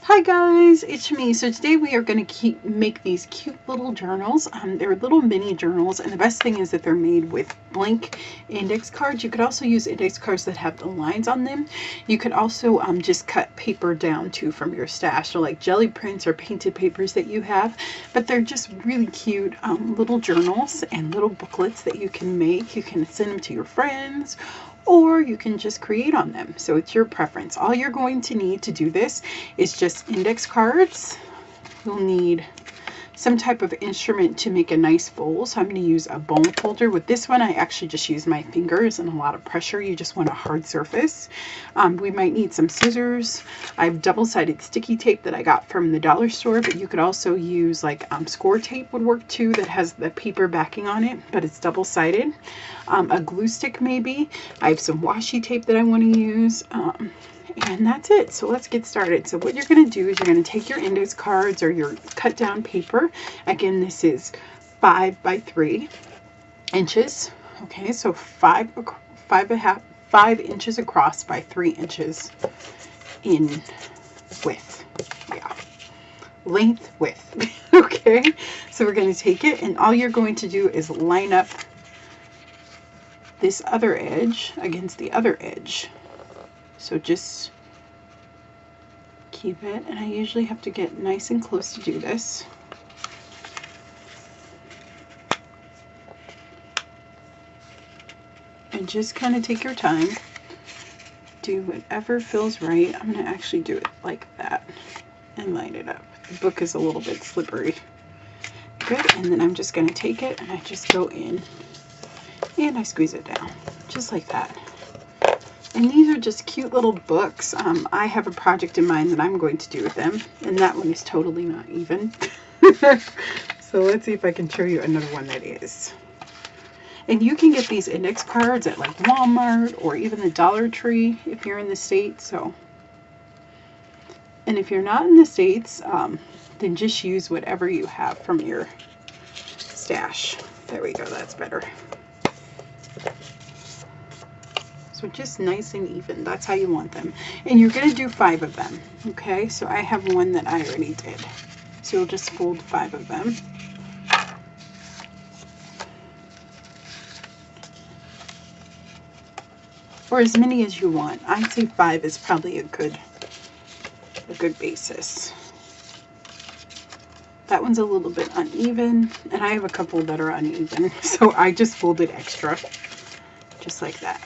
Hi guys, it's me. So today we are going to make these cute little journals. They're little mini journals, and the best thing is that they're made with blank index cards. You could also use index cards that have the lines on them. You could also just cut paper down too from your stash, so like jelly prints or painted papers that you have. But they're just really cute little journals and little booklets that you can make. You can send them to your friends, or you can just create on them. So it's your preference. All you're going to need to do this is just index cards. You'll need some type of instrument to make a nice fold. So I'm going to use a bone folder. With this one, I actually just use my fingers and a lot of pressure. You just want a hard surface. We might need some scissors. I have double-sided sticky tape that I got from the dollar store, but you could also use like score tape would work too, that has the paper backing on it, but it's double-sided. A glue stick maybe. I have some washi tape that I want to use. And that's it. So let's get started. So what you're going to do is you're going to take your index cards or your cut down paper. Again, this is 5 by 3 inches. Okay, so 5 inches across by 3 inches in width. Yeah, length, width. Okay, so we're going to take it, and all you're going to do is line up this other edge against the other edge. So just keep it, and I usually have to get nice and close to do this. And just kind of take your time. Do whatever feels right. I'm going to actually do it like that and line it up. The book is a little bit slippery. Good, and then I'm just going to take it and I just go in and I squeeze it down, just like that. And these are just cute little books. I have a project in mind that I'm going to do with them, and that one is totally not even. So let's see if I can show you another one that is. And you can get these index cards at like Walmart or even the Dollar Tree if you're in the States. So, and if you're not in the States, then just use whatever you have from your stash. There we go, that's better. So just nice and even. That's how you want them. And you're going to do 5 of them. Okay, so I have one that I already did. So you'll just fold 5 of them. Or as many as you want. I'd say 5 is probably a good basis. That one's a little bit uneven, and I have a couple that are uneven. So I just folded extra, just like that.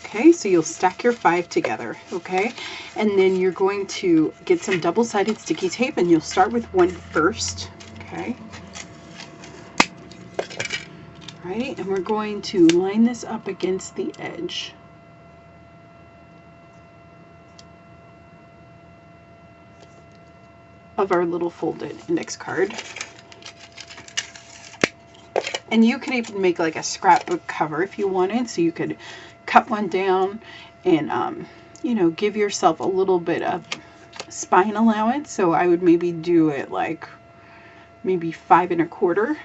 Okay, so you'll stack your 5 together, okay? And then you're going to get some double-sided sticky tape, and you'll start with one first, okay? All right, and we're going to line this up against the edge. Of our little folded index card. And you could even make like a scrapbook cover if you wanted, so you could cut one down and you know, give yourself a little bit of spine allowance. So I would maybe do it like maybe 5 1/4,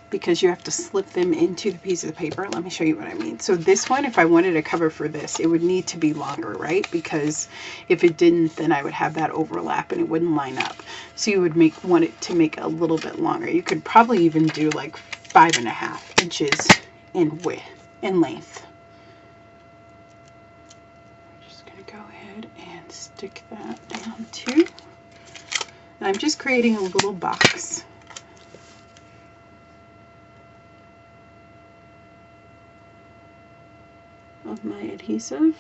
because you have to slip them into the piece of paper. Let me show you what I mean. So this one, if I wanted a cover for this, it would need to be longer, right? Because if it didn't, then I would have that overlap and it wouldn't line up. So you would want it to make a little bit longer. You could probably even do like 5 1/2 inches in width and length. I'm just going to go ahead and stick that down too. And I'm just creating a little box. Of my adhesive.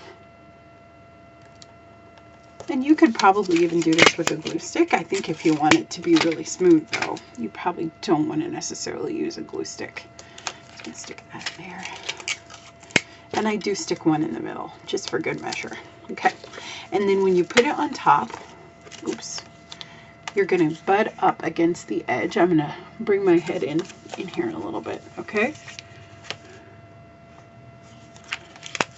And you could probably even do this with a glue stick. I think if you want it to be really smooth though, you probably don't want to necessarily use a glue stick. I'm going to stick that there. And I do stick one in the middle, just for good measure. Okay, and then when you put it on top, oops, you're going to butt up against the edge. I'm going to bring my head in here a little bit, okay?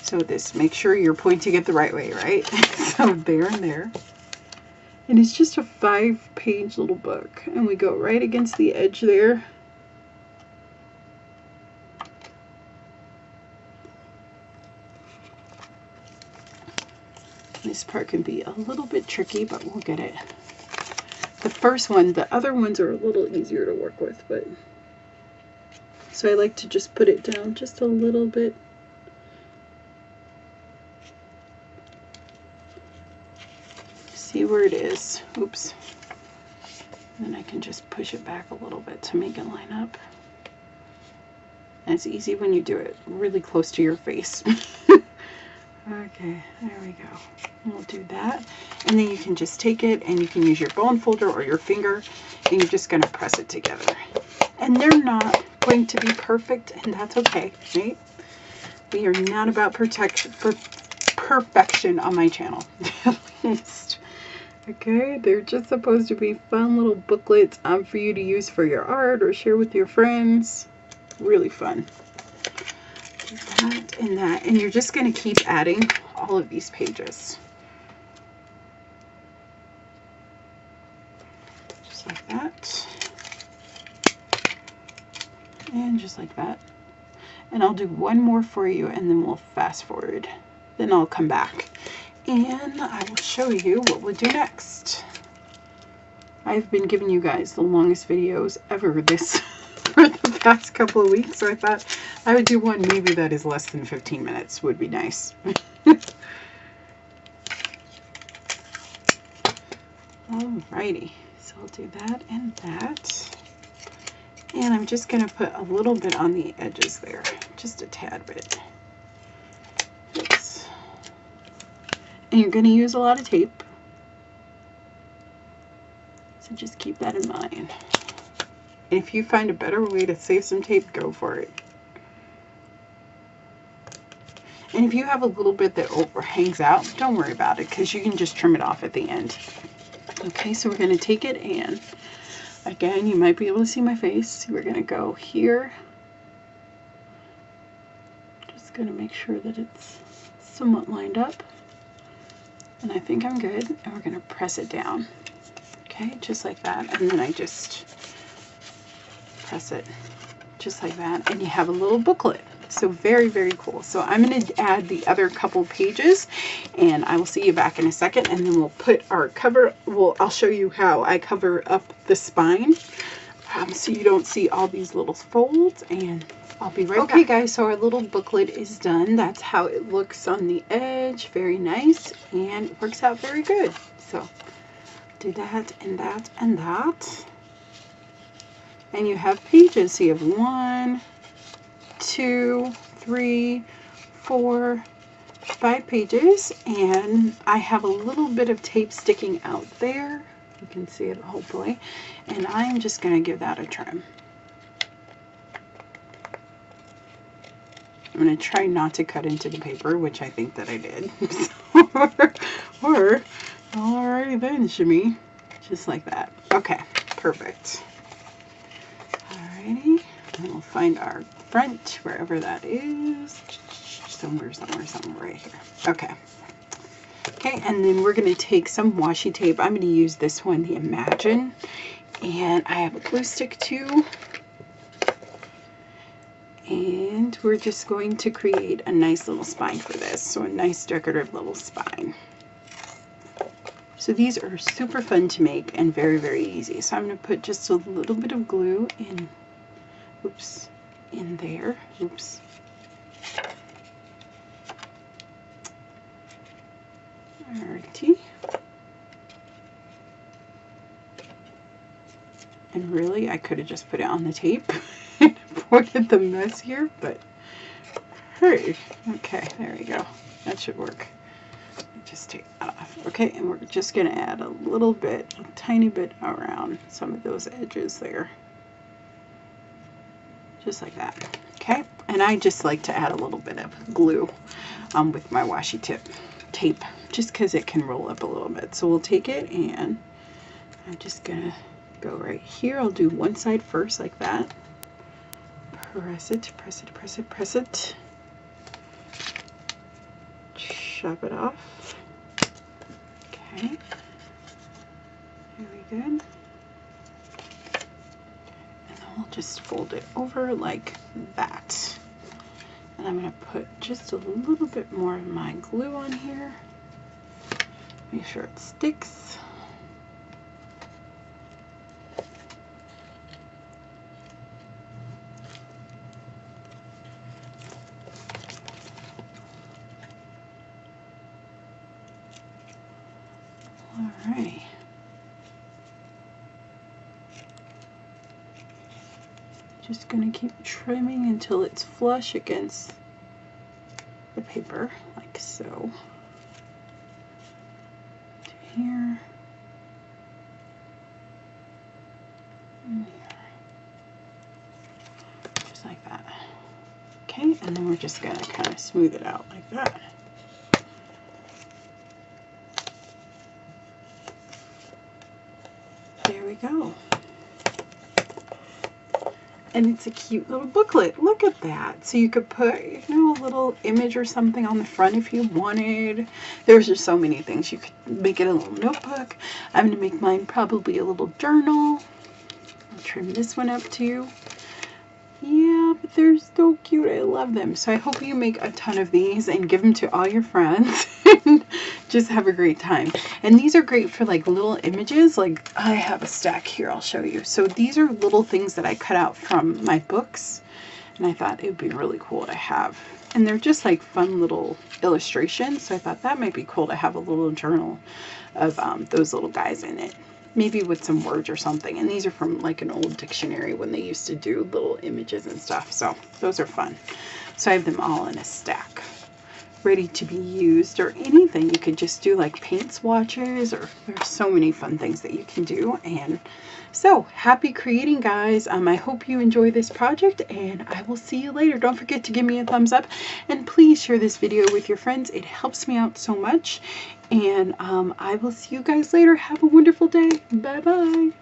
So this, make sure you're pointing it the right way, right? So there and there. And it's just a 5-page little book. And we go right against the edge there. This part can be a little bit tricky, but we'll get it. The first one, the other ones are a little easier to work with, but so I like to just put it down just a little bit. See where it is. Oops. Then I can just push it back a little bit to make it line up. And it's easy when you do it really close to your face. Okay, there we go. We'll do that. And then you can just take it and you can use your bone folder or your finger and you're just going to press it together. And they're not going to be perfect, and that's okay, right? We are not about perfection on my channel, at least. Okay, they're just supposed to be fun little booklets for you to use for your art or share with your friends. Really fun. That and that, and you're just going to keep adding all of these pages. Just like that. And just like that. And I'll do one more for you and then we'll fast forward. Then I'll come back and I will show you what we'll do next. I've been giving you guys the longest videos ever this for the past couple of weeks, so I thought I would do one maybe that is less than 15 minutes would be nice. Alrighty, so I'll do that and that. And I'm just going to put a little bit on the edges there, just a tad bit. Oops. And you're going to use a lot of tape, so just keep that in mind. And if you find a better way to save some tape, go for it. And if you have a little bit that hangs out, don't worry about it, because you can just trim it off at the end. Okay, so we're going to take it and, again, you might be able to see my face. We're going to go here. Just going to make sure that it's somewhat lined up. And I think I'm good. And we're going to press it down. Okay, just like that. And then I just press it just like that. And you have a little booklet. So very, very cool. So I'm going to add the other couple pages and I will see you back in a second, and then we'll put our cover. I'll show you how I cover up the spine so you don't see all these little folds, and I'll be right back. Okay guys, so our little booklet is done. That's how it looks on the edge. Very nice, and it works out very good. So do that and that and that. And you have pages. So you have 1, 2, 3, 4, 5 pages, and I have a little bit of tape sticking out there. You can see it hopefully, and I'm just going to give that a trim. I'm going to try not to cut into the paper, which I think that I did. or alrighty then, shimmy, just like that. Okay, perfect. Alrighty, and we'll find our front, wherever that is, somewhere right here. Okay. Okay, and then we're going to take some washi tape. I'm going to use this one, the Imagine, and I have a glue stick too. And we're just going to create a nice little spine for this, so a nice decorative little spine. So these are super fun to make and very, very easy. So I'm going to put just a little bit of glue in, oops, in there, oops. Alrighty. And really, I could have just put it on the tape and avoided the mess here, but hey, okay, there we go. That should work. Just take that off. Okay, and we're just going to add a little bit, a tiny bit around some of those edges there. Just like that. Okay, and I just like to add a little bit of glue with my washi tape, just because it can roll up a little bit. So we'll take it and I'm just gonna go right here. I'll do one side first like that. Press it, press it, press it, press it. Chop it off. Okay, very good. And then we'll just fold it over like that. And I'm going to put just a little bit more of my glue on here. Make sure it sticks. All right. Just going to keep trimming until it's flush against the paper, like so. To here. And here. Just like that. Okay, and then we're just going to kind of smooth it out like that. There we go. And it's a cute little booklet. Look at that. So you could put, you know, a little image or something on the front if you wanted. There's just so many things. You could make it a little notebook. I'm going to make mine probably a little journal. I'll trim this one up too. Yeah, but they're so cute. I love them. So I hope you make a ton of these and give them to all your friends. And just have a great time. And these are great for like little images. Like I have a stack here. I'll show you. So these are little things that I cut out from my books. And I thought it would be really cool to have. And they're just like fun little illustrations. So I thought that might be cool to have a little journal of those little guys in it. Maybe with some words or something. And these are from like an old dictionary when they used to do little images and stuff. So those are fun. So I have them all in a stack, ready to be used, or anything. You could just do like paint swatches, or there's so many fun things that you can do. And so happy creating, guys. I hope you enjoy this project, and I will see you later. Don't forget to give me a thumbs up, and please share this video with your friends. It helps me out so much. And I will see you guys later. Have a wonderful day. Bye bye.